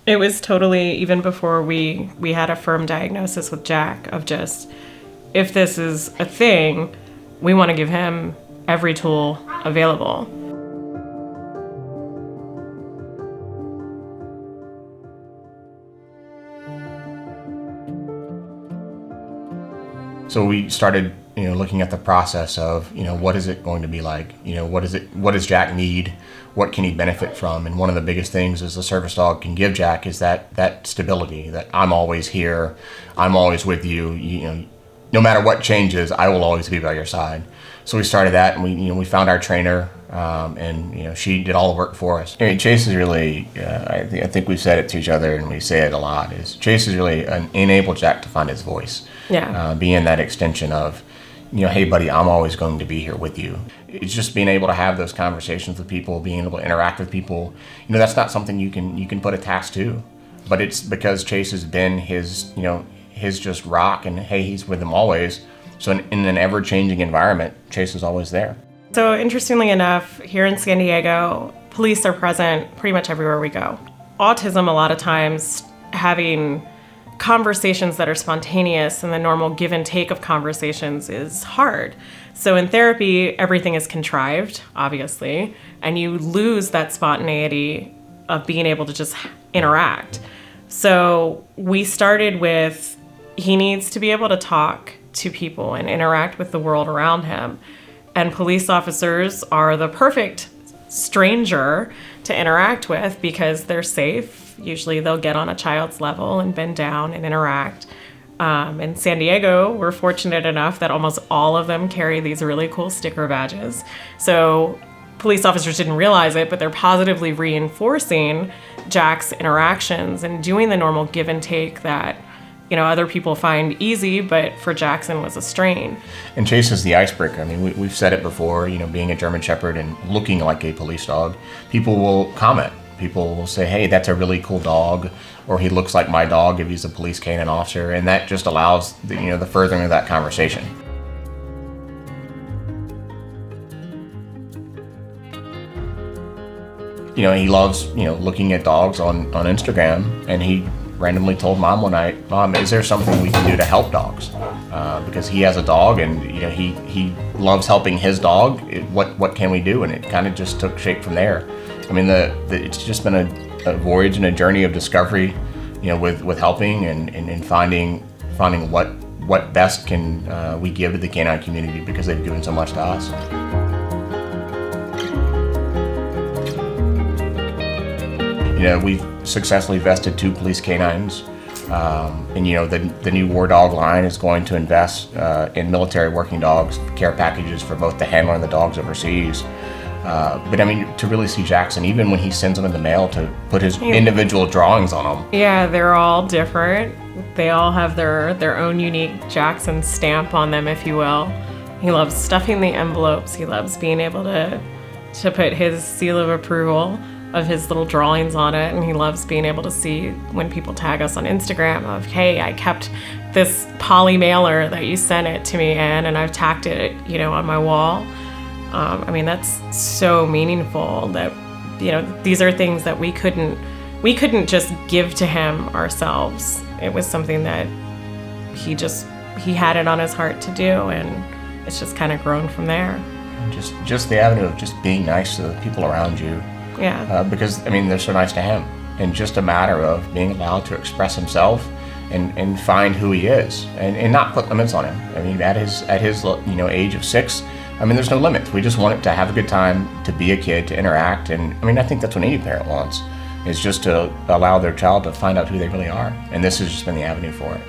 It was totally, even before we had a firm diagnosis with Jack, of just, if this is a thing, we want to give him every tool available. So we started, looking at the process of, what is it going to be like? What does Jack need? What can he benefit from? And one of the biggest things is the service dog can give Jack is that stability, that I'm always here, I'm always with you. No matter what changes, I will always be by your side. So we started that, and we found our trainer, and she did all the work for us. Chase is really, I think we've said it to each other, and we say it a lot, is Chase is really enabled Jack to find his voice. Yeah. Being that extension of, hey buddy, I'm always going to be here with you. It's just being able to have those conversations with people, being able to interact with people. That's not something you can put a task to, but it's because Chase has been his just rock, and hey, he's with him always. So in an ever-changing environment, Chase is always there. So interestingly enough, here in San Diego, police are present pretty much everywhere we go. Autism, a lot of times, having conversations that are spontaneous and the normal give and take of conversations is hard. So in therapy, everything is contrived, obviously, and you lose that spontaneity of being able to just interact. So we started with, he needs to be able to talk to people and interact with the world around him. And police officers are the perfect stranger to interact with because they're safe. Usually they'll get on a child's level and bend down and interact. In San Diego, we're fortunate enough that almost all of them carry these really cool sticker badges. So police officers didn't realize it, but they're positively reinforcing Jack's interactions and doing the normal give and take that other people find easy, but for Jackson was a strain. And Chase is the icebreaker. I mean, we've said it before, being a German Shepherd and looking like a police dog, people will comment. People will say, hey, that's a really cool dog, or he looks like my dog if he's a police canine officer, and that just allows the furthering of that conversation. He loves, looking at dogs on Instagram, and he randomly told Mom one night, Mom, is there something we can do to help dogs? Because he has a dog, and he loves helping his dog. What can we do? And it kind of just took shape from there. I mean, it's just been a voyage and a journey of discovery, with helping and finding what best can we give to the canine community, because they've given so much to us. We've successfully vested 2 police canines, and the new War Dog line is going to invest in military working dogs, care packages for both the handler and the dogs overseas. But I mean, to really see Jackson, even when he sends them in the mail, to put his individual drawings on them. Yeah, they're all different. They all have their own unique Jackson stamp on them, if you will. He loves stuffing the envelopes. He loves being able to put his seal of approval of his little drawings on it, and he loves being able to see when people tag us on Instagram of, hey, I kept this poly mailer that you sent it to me in, and I've tacked it, on my wall. I mean, that's so meaningful that, these are things that we couldn't just give to him ourselves. It was something that he had it on his heart to do, and it's just kind of grown from there. Just the avenue of just being nice to the people around you. Yeah. Because, I mean, they're so nice to him. And just a matter of being allowed to express himself and find who he is and not put limits on him. I mean, at his age of 6, I mean, there's no limits. We just want him to have a good time, to be a kid, to interact. And I mean, I think that's what any parent wants, is just to allow their child to find out who they really are. And this has just been the avenue for it.